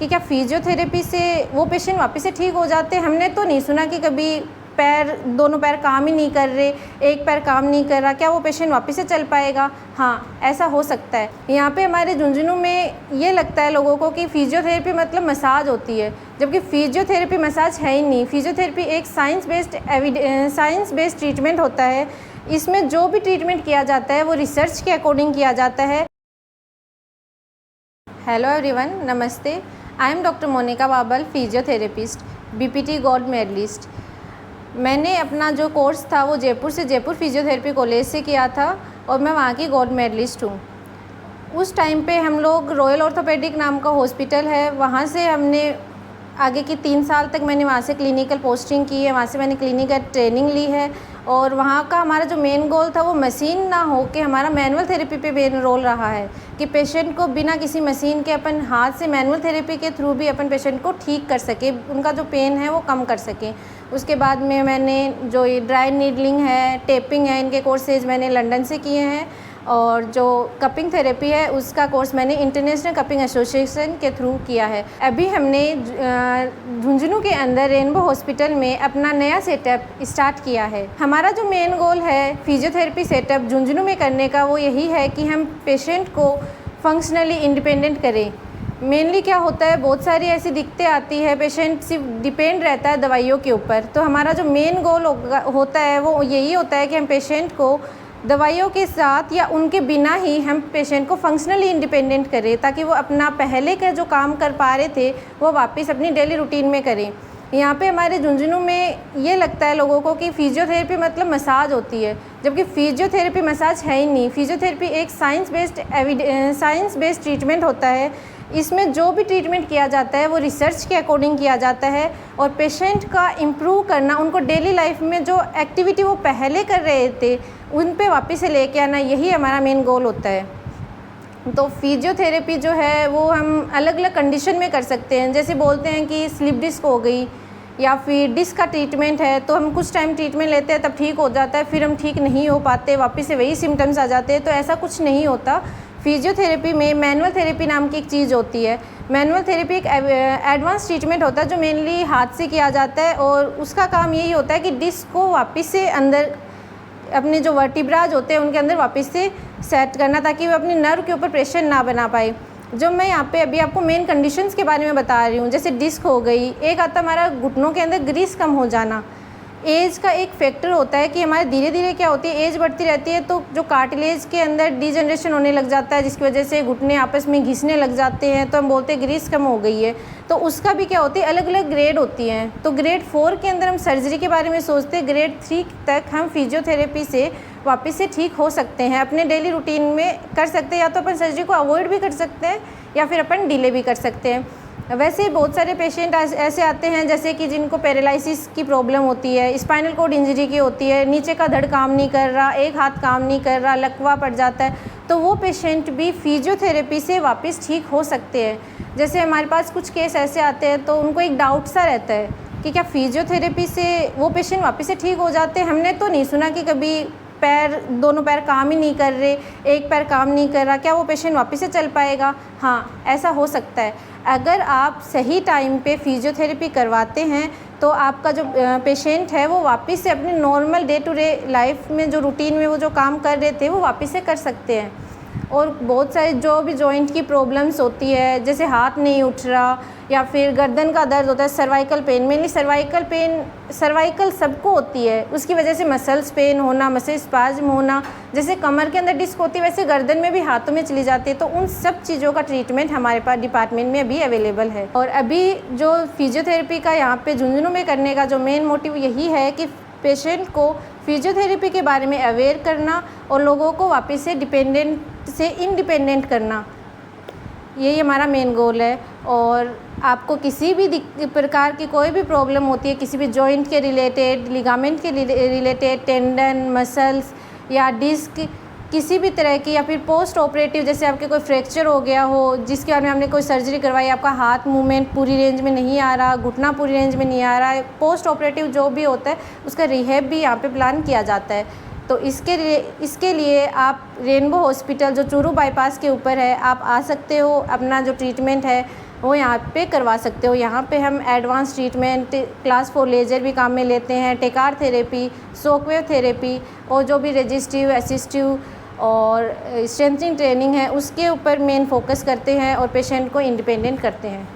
कि क्या फिजियोथेरेपी से वो पेशेंट वापस से ठीक हो जाते हैं? हमने तो नहीं सुना कि कभी दोनों पैर काम ही नहीं कर रहे, एक पैर काम नहीं कर रहा, क्या वो पेशेंट वापस से चल पाएगा? हाँ, ऐसा हो सकता है। यहाँ पे हमारे झुंझुनू में ये लगता है लोगों को कि फिजियोथेरेपी मतलब मसाज होती है, जबकि फिजियोथेरेपी मसाज है ही नहीं। फिजियोथेरेपी एक साइंस बेस्ड ट्रीटमेंट होता है। इसमें जो भी ट्रीटमेंट किया जाता है वो रिसर्च के अकॉर्डिंग किया जाता है। हेलो एवरीवन, नमस्ते। I am doctor Monika Babal, physiotherapist, BPT gold medallist. मैंने अपना जो कोर्स था वो जयपुर फिजियोथेरेपी कॉलेज से किया था और मैं वहाँ की गोल्ड मेडलिस्ट हूँ। उस टाइम पे हम लोग रॉयल ऑर्थोपेडिक नाम का हॉस्पिटल है, वहाँ से हमने आगे की 3 साल तक मैंने वहाँ से क्लिनिकल पोस्टिंग की है, वहाँ से मैंने क्लिनिकल ट्रेनिंग ली है। और वहाँ का हमारा जो मेन गोल था वो मशीन ना हो के हमारा मैनुअल थेरेपी पे मेन रोल रहा है कि पेशेंट को बिना किसी मशीन के अपन हाथ से मैनुअल थेरेपी के थ्रू भी अपन पेशेंट को ठीक कर सके, उनका जो पेन है वो कम कर सकें। उसके बाद में मैंने जो ये ड्राई नीडलिंग है, टेपिंग है, इनके कोर्सेज मैंने लंदन से किए हैं। और जो कपिंग थेरेपी है उसका कोर्स मैंने इंटरनेशनल कपिंग एसोसिएशन के थ्रू किया है। अभी हमने झुंझुनू के अंदर रेनबो हॉस्पिटल में अपना नया सेटअप स्टार्ट किया है। हमारा जो मेन गोल है फिजियोथेरेपी सेटअप झुंझुनू में करने का वो यही है कि हम पेशेंट को फंक्शनली इंडिपेंडेंट करें। मेनली क्या होता है, बहुत सारी ऐसी दिक्कतें आती है, पेशेंट सिर्फ डिपेंड रहता है दवाइयों के ऊपर। तो हमारा जो मेन गोल होता है वो यही होता है कि हम पेशेंट को दवाइयों के साथ या उनके बिना ही हम पेशेंट को फंक्शनली इंडिपेंडेंट करें, ताकि वो अपना पहले का जो काम कर पा रहे थे वो वापस अपनी डेली रूटीन में करें। यहाँ पे हमारे झुंझुनू में ये लगता है लोगों को कि फिजियोथेरेपी मतलब मसाज होती है, जबकि फिजियोथेरेपी मसाज है ही नहीं। फिजियोथेरेपी एक साइंस बेस्ड ट्रीटमेंट होता है। इसमें जो भी ट्रीटमेंट किया जाता है वो रिसर्च के अकॉर्डिंग किया जाता है और पेशेंट का इम्प्रूव करना, उनको डेली लाइफ में जो एक्टिविटी वो पहले कर रहे थे उन पे वापस से लेके आना, यही हमारा मेन गोल होता है। तो फिजियोथेरेपी जो है वो हम अलग अलग कंडीशन में कर सकते हैं। जैसे बोलते हैं कि स्लिप डिस्क हो गई या फिर डिस्क का ट्रीटमेंट है, तो हम कुछ टाइम ट्रीटमेंट लेते हैं तब ठीक हो जाता है, फिर हम ठीक नहीं हो पाते, वापस से वही सिम्टम्स आ जाते हैं। तो ऐसा कुछ नहीं होता। फिजियोथेरेपी में मैनुअल थेरेपी नाम की एक चीज़ होती है। मैनुअल थेरेपी एक एडवांस ट्रीटमेंट होता है जो मेनली हाथ से किया जाता है और उसका काम यही होता है कि डिस्क को वापस से अंदर अपने जो वर्टिब्राज होते हैं उनके अंदर वापस से सेट करना, ताकि वो अपनी नर्व के ऊपर प्रेशर ना बना पाए। जो मैं यहाँ पे अभी आपको मेन कंडीशंस के बारे में बता रही हूँ, जैसे डिस्क हो गई, एक आता हमारा घुटनों के अंदर ग्रीस कम हो जाना। एज का एक फैक्टर होता है कि हमारे धीरे धीरे क्या होती है, एज बढ़ती रहती है तो जो कार्टिलेज के अंदर डिजनरेशन होने लग जाता है, जिसकी वजह से घुटने आपस में घिसने लग जाते हैं, तो हम बोलते हैं ग्रीस कम हो गई है। तो उसका भी क्या होती है, अलग अलग ग्रेड होती हैं। तो ग्रेड 4 के अंदर हम सर्जरी के बारे में सोचते हैं, ग्रेड 3 तक हम फिजियोथेरेपी से वापस से ठीक हो सकते हैं, अपने डेली रूटीन में कर सकते हैं। या तो अपन सर्जरी को अवॉइड भी कर सकते हैं या फिर अपन डिले भी कर सकते हैं। वैसे बहुत सारे पेशेंट ऐसे आते हैं जैसे कि जिनको पैरालिसिस की प्रॉब्लम होती है, स्पाइनल कॉर्ड इंजरी की होती है, नीचे का धड़ काम नहीं कर रहा, एक हाथ काम नहीं कर रहा, लकवा पड़ जाता है, तो वो पेशेंट भी फिजियोथेरेपी से वापस ठीक हो सकते हैं। जैसे हमारे पास कुछ केस ऐसे आते हैं तो उनको एक डाउट सा रहता है कि क्या फिजियोथेरेपी से वो पेशेंट वापस से ठीक हो जाते हैं? हमने तो नहीं सुना कि कभी दोनों पैर काम ही नहीं कर रहे, एक पैर काम नहीं कर रहा, क्या वो पेशेंट वापस से चल पाएगा? हाँ, ऐसा हो सकता है। अगर आप सही टाइम पे फिजियोथेरेपी करवाते हैं तो आपका जो पेशेंट है वो वापस से अपने normal day to day life में जो रूटीन में वो जो काम कर रहे थे वो वापस से कर सकते हैं। और बहुत सारे जो भी जॉइंट की प्रॉब्लम्स होती है, जैसे हाथ नहीं उठ रहा या फिर गर्दन का दर्द होता है, सर्वाइकल पेन, मेनली सर्वाइकल सबको होती है, उसकी वजह से मसल्स पेन होना, मसल स्पाज्म होना, जैसे कमर के अंदर डिस्क होती है वैसे गर्दन में भी हाथों में चली जाती है। तो उन सब चीज़ों का ट्रीटमेंट हमारे पास डिपार्टमेंट में अभी अवेलेबल है। और अभी जो फिजियोथेरेपी का यहाँ पे झुंझुनू में करने का जो मेन मोटिव यही है कि पेशेंट को फिजियोथेरेपी के बारे में अवेयर करना और लोगों को वापस से डिपेंडेंट से इंडिपेंडेंट करना, यही हमारा मेन गोल है। और आपको किसी भी प्रकार की कोई भी प्रॉब्लम होती है, किसी भी जॉइंट के रिलेटेड, लिगामेंट के रिलेटेड, टेंडन, मसल्स या डिस्क, किसी भी तरह की, या फिर पोस्ट ऑपरेटिव जैसे आपके कोई फ्रैक्चर हो गया हो जिसके बारे में हमने कोई सर्जरी करवाई, आपका हाथ मूवमेंट पूरी रेंज में नहीं आ रहा, घुटना पूरी रेंज में नहीं आ रहा है, पोस्ट ऑपरेटिव जो भी होता है उसका रिहैब भी यहाँ पे प्लान किया जाता है। तो इसके लिए आप रेनबो हॉस्पिटल जो चूरू बाईपास के ऊपर है, आप आ सकते हो, अपना जो ट्रीटमेंट है वो यहाँ पे करवा सकते हो। यहाँ पे हम एडवांस ट्रीटमेंट, क्लास 4 लेज़र भी काम में लेते हैं, टेकार थेरेपी, शॉकवेव थेरेपी और जो भी रेजिस्टिव, असिस्टिव और स्ट्रेंथनिंग ट्रेनिंग है उसके ऊपर मेन फोकस करते हैं और पेशेंट को इंडिपेंडेंट करते हैं।